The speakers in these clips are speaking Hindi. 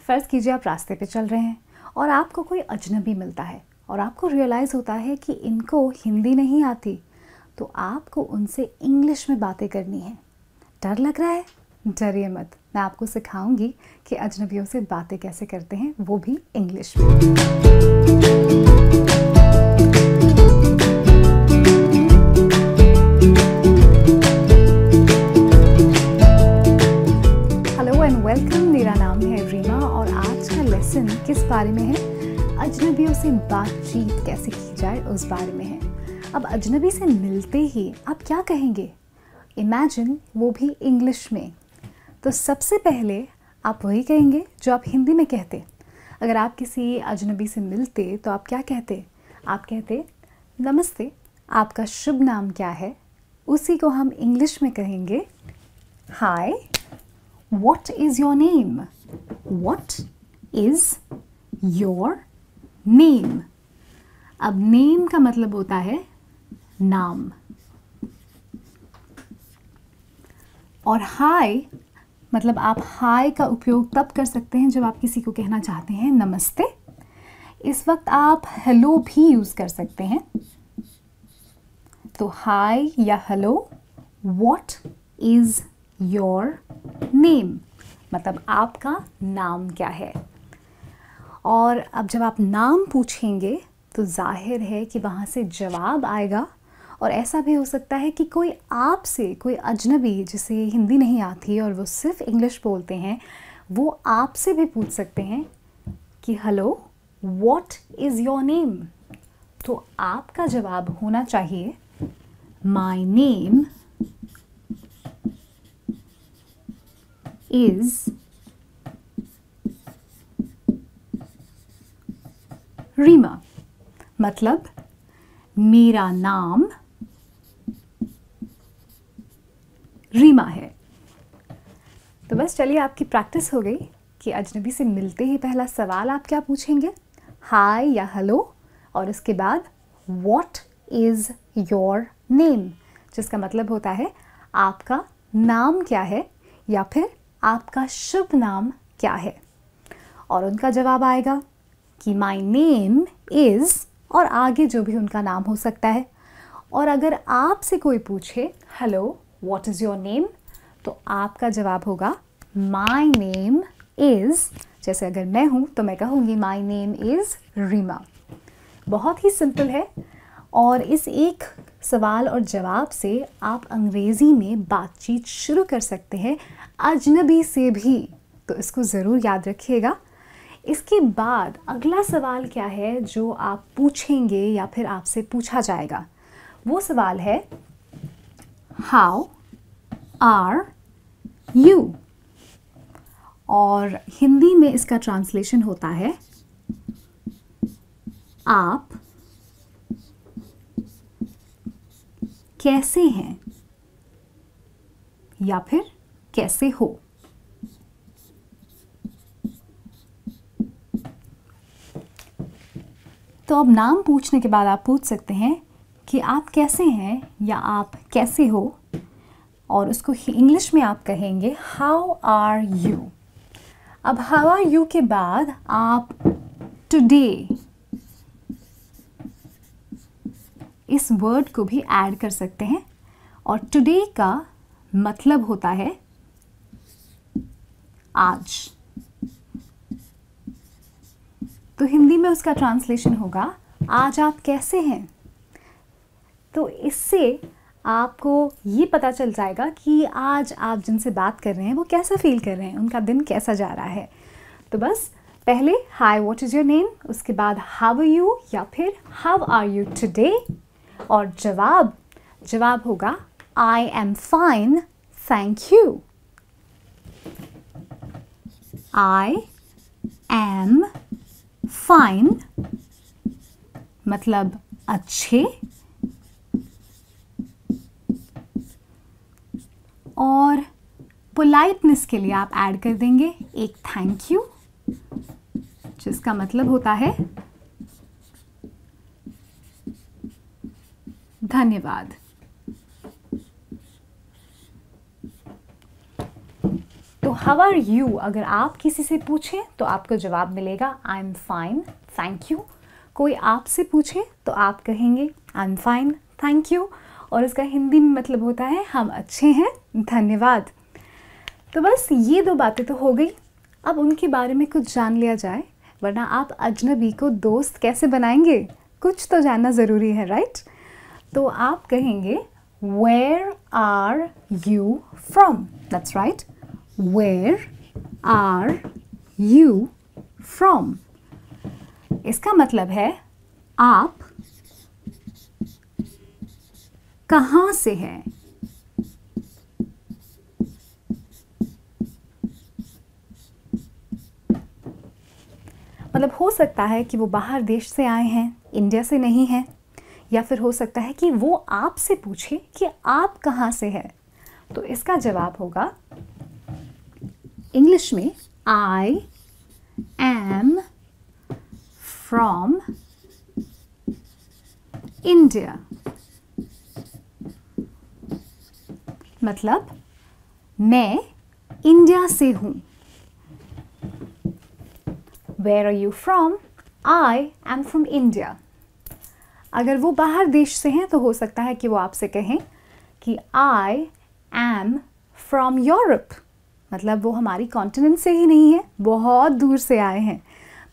फ़र्ज़ कीजिए आप रास्ते पे चल रहे हैं और आपको कोई अजनबी मिलता है और आपको रियलाइज़ होता है कि इनको हिंदी नहीं आती, तो आपको उनसे इंग्लिश में बातें करनी है। डर लग रहा है? डरिए मत, मैं आपको सिखाऊंगी कि अजनबियों से बातें कैसे करते हैं, वो भी इंग्लिश में। हेलो एंड वेलकम, मेरा नाम है रीमा और आज का लेसन किस बारे में है? अजनबियों से बातचीत कैसे की जाए उस बारे में है। अब अजनबी से मिलते ही आप क्या कहेंगे? इमेजिन वो भी इंग्लिश में। तो सबसे पहले आप वही कहेंगे जो आप हिंदी में कहते। अगर आप किसी अजनबी से मिलते तो आप क्या कहते? आप कहते नमस्ते, आपका शुभ नाम क्या है? उसी को हम इंग्लिश में कहेंगे hi, what is your name? What is your name? अब नेम का मतलब होता है नाम, और हाय मतलब आप हाय का उपयोग तब कर सकते हैं जब आप किसी को कहना चाहते हैं नमस्ते। इस वक्त आप हेलो भी यूज़ कर सकते हैं। तो हाय या hello, what is your name मतलब आपका नाम क्या है। और अब जब आप नाम पूछेंगे तो जाहिर है कि वहाँ से जवाब आएगा। और ऐसा भी हो सकता है कि कोई आपसे, कोई अजनबी जिसे हिंदी नहीं आती और वो सिर्फ इंग्लिश बोलते हैं, वो आपसे भी पूछ सकते हैं कि hello, what is your name? तो आपका जवाब होना चाहिए माय नेम इज़ रीमा, मतलब मेरा नाम रीमा है। तो बस चलिए, आपकी प्रैक्टिस हो गई कि अजनबी से मिलते ही पहला सवाल आप क्या पूछेंगे, हाय या हेलो, और उसके बाद व्हाट इज़ योर नेम, जिसका मतलब होता है आपका नाम क्या है या फिर आपका शुभ नाम क्या है। और उनका जवाब आएगा कि माय नेम इज़, और आगे जो भी उनका नाम हो सकता है। और अगर आपसे कोई पूछे hello, what is your name, तो आपका जवाब होगा माय नेम इज़, जैसे अगर मैं हूँ तो मैं कहूँगी माय नेम इज़ रीमा। बहुत ही सिंपल है, और इस एक सवाल और जवाब से आप अंग्रेज़ी में बातचीत शुरू कर सकते हैं अजनबी से भी। तो इसको ज़रूर याद रखिएगा। इसके बाद अगला सवाल क्या है जो आप पूछेंगे या फिर आपसे पूछा जाएगा? वो सवाल है हाउ आर यू, और हिंदी में इसका ट्रांसलेशन होता है आप कैसे हैं या फिर कैसे हो। तो अब नाम पूछने के बाद आप पूछ सकते हैं कि आप कैसे हैं या आप कैसे हो, और उसको इंग्लिश में आप कहेंगे हाउ आर यू। अब हाउ आर यू के बाद आप टुडे इस वर्ड को भी ऐड कर सकते हैं, और टुडे का मतलब होता है आज। तो हिंदी में उसका ट्रांसलेशन होगा आज आप कैसे हैं। तो इससे आपको ये पता चल जाएगा कि आज आप जिनसे बात कर रहे हैं वो कैसा फील कर रहे हैं, उनका दिन कैसा जा रहा है। तो बस पहले हाय, व्हाट इज़ योर नेम, उसके बाद हाउ आर यू या फिर हाउ आर यू टुडे, और जवाब होगा I am fine thank you. I am fine मतलब अच्छे, और पोलाइटनेस के लिए आप ऐड कर देंगे एक थैंक यू, जिसका मतलब होता है धन्यवाद। तो हाउ आर यू अगर आप किसी से पूछें तो आपको जवाब मिलेगा I am fine, thank you. कोई आपसे पूछे तो आप कहेंगे I am fine, thank you, और इसका हिंदी में मतलब होता है हम अच्छे हैं, धन्यवाद। तो बस ये दो बातें तो हो गई। अब उनके बारे में कुछ जान लिया जाए, वरना आप अजनबी को दोस्त कैसे बनाएंगे, कुछ तो जानना ज़रूरी है, राइट? तो आप कहेंगे Where are you from? That's right. Where are you from? इसका मतलब है आप कहाँ से हैं। मतलब हो सकता है कि वो बाहर देश से आए हैं, इंडिया से नहीं हैं, या फिर हो सकता है कि वो आपसे पूछे कि आप कहाँ से हैं। तो इसका जवाब होगा इंग्लिश में आई एम फ्रॉम इंडिया। मतलब मैं इंडिया से हूँ। Where are you from? I am from India. अगर वो बाहर देश से हैं तो हो सकता है कि वो आपसे कहें कि I am from Europe। मतलब वो हमारी कॉन्टिनेंट से ही नहीं है, बहुत दूर से आए हैं।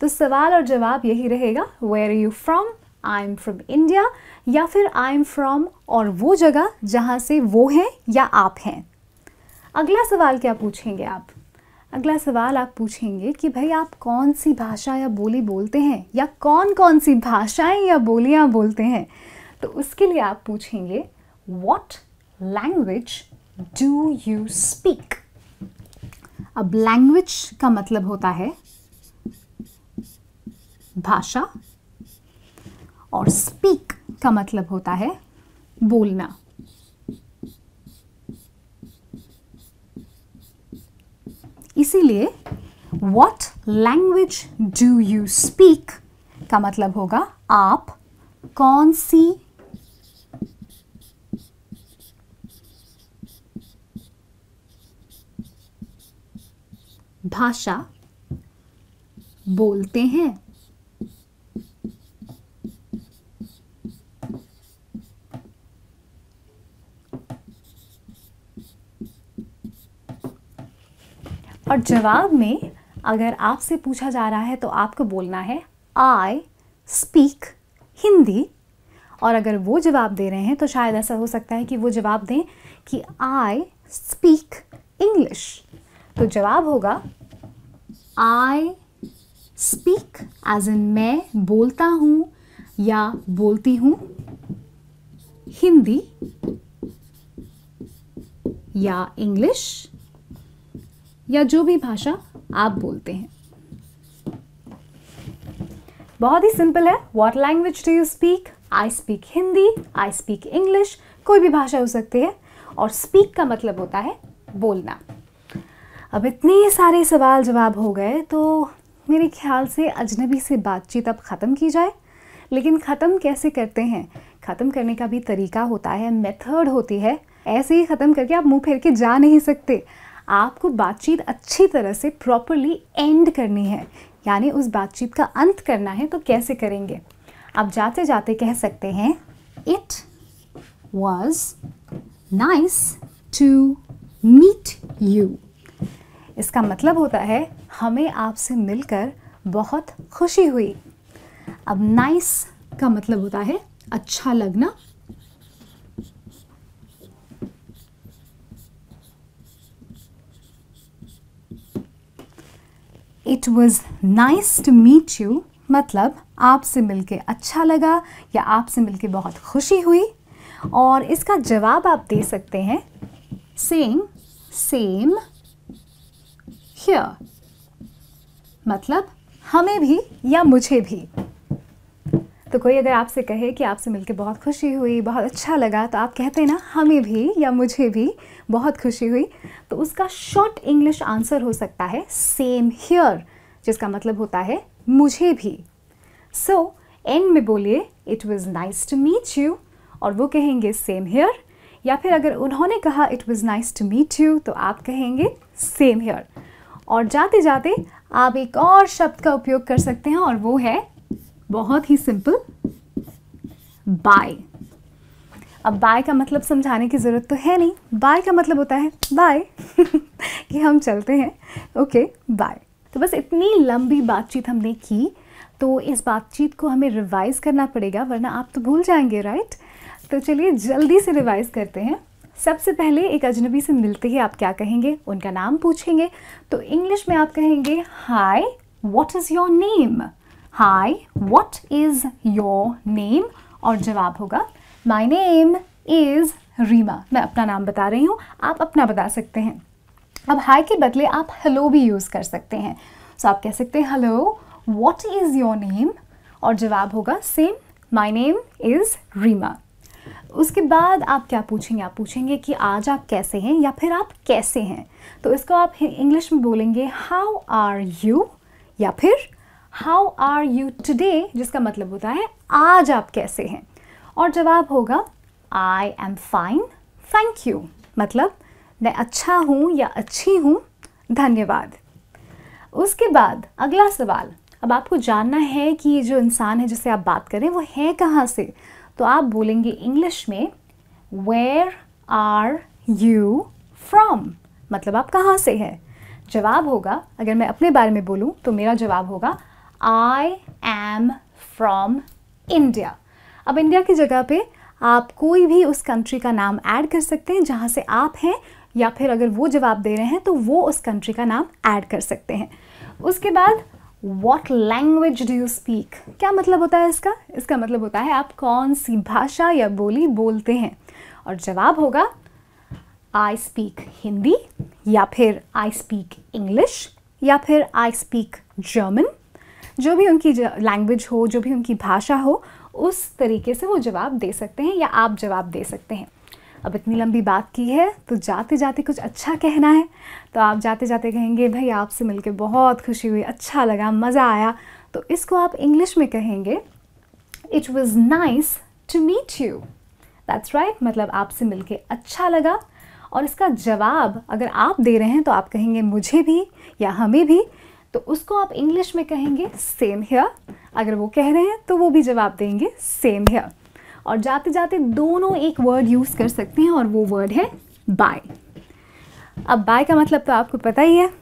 तो सवाल और जवाब यही रहेगा, Where are you from? I am from India, या फिर I am from और वो जगह जहाँ से वो हैं या आप हैं। अगला सवाल क्या पूछेंगे आप? अगला सवाल आप पूछेंगे कि भाई आप कौन सी भाषा या बोली बोलते हैं, या कौन कौन सी भाषाएं या बोलियां बोलते हैं। तो उसके लिए आप पूछेंगे What language do you speak? अब लैंग्वेज का मतलब होता है भाषा, और स्पीक का मतलब होता है बोलना। इसीलिए What language do you speak का मतलब होगा आप कौन सी भाषा बोलते हैं। और जवाब में अगर आपसे पूछा जा रहा है तो आपको बोलना है आई स्पीक हिंदी, और अगर वो जवाब दे रहे हैं तो शायद ऐसा हो सकता है कि वो जवाब दें कि आई स्पीक इंग्लिश। तो जवाब होगा आई स्पीक एज इन मैं बोलता हूँ या बोलती हूँ हिंदी या इंग्लिश या जो भी भाषा आप बोलते हैं। बहुत ही सिंपल है। What language do you speak? I speak Hindi, I speak English, कोई भी भाषा हो सकती है, और speak का मतलब होता है बोलना। अब इतने सारे सवाल जवाब हो गए तो मेरे ख्याल से अजनबी से बातचीत अब ख़त्म की जाए। लेकिन ख़त्म कैसे करते हैं? ख़त्म करने का भी तरीका होता है, मेथड होती है। ऐसे ही ख़त्म करके आप मुंह फेर के जा नहीं सकते। आपको बातचीत अच्छी तरह से प्रॉपरली एंड करनी है, यानी उस बातचीत का अंत करना है। तो कैसे करेंगे? आप जाते जाते कह सकते हैं it was nice to meet you. इसका मतलब होता है हमें आपसे मिलकर बहुत खुशी हुई। अब नाइस का मतलब होता है अच्छा लगना। It was nice to meet you मतलब आपसे मिलके अच्छा लगा या आपसे मिलके बहुत खुशी हुई। और इसका जवाब आप दे सकते हैं सेम सेम हियर, मतलब हमें भी या मुझे भी। तो कोई अगर आपसे कहे कि आपसे मिलके बहुत खुशी हुई, बहुत अच्छा लगा, तो आप कहते हैं ना हमें भी या मुझे भी बहुत खुशी हुई। तो उसका शॉर्ट इंग्लिश आंसर हो सकता है सेम हियर, जिसका मतलब होता है मुझे भी। सो एंड में बोलिए it was nice to meet you, और वो कहेंगे सेम हियर, या फिर अगर उन्होंने कहा it was nice to meet you तो आप कहेंगे सेम हियर। और जाते जाते आप एक और शब्द का उपयोग कर सकते हैं और वो है बहुत ही सिंपल, बाय। अब बाय का मतलब समझाने की ज़रूरत तो है नहीं, बाय का मतलब होता है बाय कि हम चलते हैं, ओके बाय। तो बस इतनी लंबी बातचीत हमने की, तो इस बातचीत को हमें रिवाइज करना पड़ेगा वरना आप तो भूल जाएंगे, राइट। तो चलिए जल्दी से रिवाइज करते हैं। सबसे पहले एक अजनबी से मिलते ही आप क्या कहेंगे, उनका नाम पूछेंगे। तो इंग्लिश में आप कहेंगे hi what is your name, hi what is your name, और जवाब होगा माय नेम इज़ रीमा। मैं अपना नाम बता रही हूँ, आप अपना बता सकते हैं। अब हाय के बदले आप हेलो भी यूज़ कर सकते हैं। सो आप कह सकते हैं hello what is your name, और जवाब होगा same my name is Reema. उसके बाद आप क्या पूछेंगे, आप पूछेंगे कि आज आप कैसे हैं या फिर आप कैसे हैं। तो इसको आप इंग्लिश में बोलेंगे हाउ आर यू या फिर हाउ आर यू टुडे, जिसका मतलब होता है आज आप कैसे हैं, और जवाब होगा I am fine thank you, मतलब मैं अच्छा हूँ या अच्छी हूँ, धन्यवाद। उसके बाद अगला सवाल, अब आपको जानना है कि ये जो इंसान है जिससे आप बात करें वो है कहाँ से। तो आप बोलेंगे इंग्लिश में वेयर आर यू फ्रॉम, मतलब आप कहाँ से हैं। जवाब होगा, अगर मैं अपने बारे में बोलूँ तो मेरा जवाब होगा आई एम फ्रॉम इंडिया। अब इंडिया की जगह पे आप कोई भी उस कंट्री का नाम ऐड कर सकते हैं जहाँ से आप हैं, या फिर अगर वो जवाब दे रहे हैं तो वो उस कंट्री का नाम ऐड कर सकते हैं। उसके बाद What language do you speak? क्या मतलब होता है इसका? इसका मतलब होता है आप कौन सी भाषा या बोली बोलते हैं, और जवाब होगा I speak हिंदी, या फिर I speak English, या फिर I speak German। जो भी उनकी लैंग्वेज हो, जो भी उनकी भाषा हो, उस तरीके से वो जवाब दे सकते हैं या आप जवाब दे सकते हैं। अब इतनी लंबी बात की है तो जाते जाते कुछ अच्छा कहना है, तो आप जाते जाते कहेंगे भाई आपसे मिलके बहुत खुशी हुई, अच्छा लगा, मज़ा आया। तो इसको आप इंग्लिश में कहेंगे it was nice to meet you, that's right, मतलब आपसे मिलके अच्छा लगा। और इसका जवाब अगर आप दे रहे हैं तो आप कहेंगे मुझे भी या हमें भी, तो उसको आप इंग्लिश में कहेंगे सेम हियर। अगर वो कह रहे हैं तो वो भी जवाब देंगे सेम हियर। और जाते जाते दोनों एक वर्ड यूज़ कर सकते हैं और वो वर्ड है बाय। अब बाय का मतलब तो आपको पता ही है।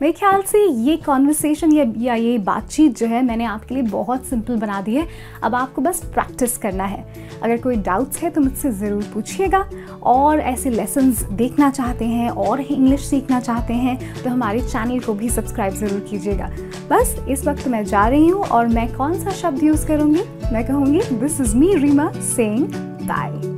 मेरे ख्याल से ये कॉन्वर्सेशन या ये बातचीत जो है मैंने आपके लिए बहुत सिंपल बना दी है। अब आपको बस प्रैक्टिस करना है। अगर कोई डाउट्स है तो मुझसे ज़रूर पूछिएगा, और ऐसे लेसन्स देखना चाहते हैं और इंग्लिश सीखना चाहते हैं तो हमारे चैनल को भी सब्सक्राइब ज़रूर कीजिएगा। बस इस वक्त मैं जा रही हूँ और मैं कौन सा शब्द यूज़ करूँगी, मैं कहूँगी this is me Reema saying bye.